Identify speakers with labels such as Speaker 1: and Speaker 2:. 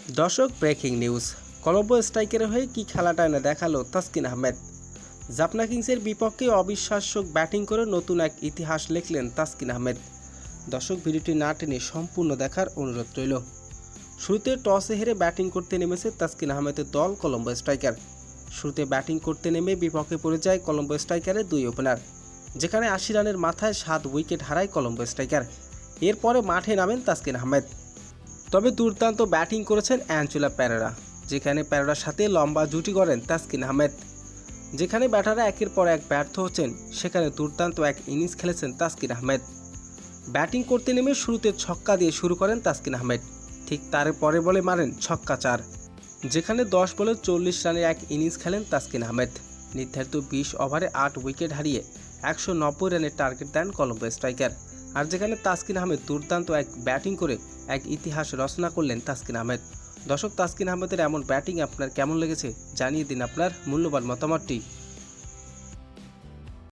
Speaker 1: দর্শক, breaking news. Colombo স্ট্রাইকারের হয়ে কি খেলাটা এনে দেখালো তাসকিন আহমেদ। জাফনা কিংসের বিপক্ষে অবিশ্বাস্য ব্যাটিং করে নতুন এক ইতিহাস লিখলেন তাসকিন আহমেদ। দর্শক, ভিডিওটি না টেনে সম্পূর্ণ দেখার অনুরোধ রইল। শুরুতে টসে হেরে ব্যাটিং করতে নেমেছে তাসকিন আহমেদের দল কলম্বো স্ট্রাইকার। শুরুতে ব্যাটিং করতে নেমে বিপক্ষে পড়ে যায় কলম্বো স্ট্রাইকারের দুই ওপেনার, যেখানে ৮০ রানের মাথায় ৭ উইকেট হারায় কলম্বো স্ট্রাইকার। এরপরে মাঠে নামেন তাসকিন আহমেদ। তবে দুর্দান্ত ব্যাটিং করেছেন অ্যাঞ্জেলো পেরেরা, যেখানে পেরেরার সাথে লম্বা জুটি করেন তাসকিন আহমেদ। যেখানে ব্যাটাররা একের পর এক ব্যর্থ হচ্ছেন, সেখানে দুর্দান্ত এক ইনিংস খেলেছেন তাসকিন আহমেদ। ব্যাটিং করতে নেমে শুরুতে ছক্কা দিয়ে শুরু করেন তাসকিন আহমেদ। ঠিক তার পরে বলে মারেন ছক্কা ৪, যেখানে ১০ বলে ৪০ রানের এক ইনিংস খেলেন তাসকিন আহমেদ। নির্ধারিত ২০ ওভারে ৮ উইকেট হারিয়ে ১৯০ রানের টার্গেট দেন কলম্বো স্ট্রাইকার। আর যেখানে তাসকিন আহমেদ দুর্দান্ত এক ব্যাটিং করে এক ইতিহাস রচনা করলেন তাসকিন আহমেদ। দর্শক, তাসকিন আহমেদের এমন ব্যাটিং আপনার কেমন লেগেছে জানিয়ে দিন আপনার মূল্যবান মতামতটি।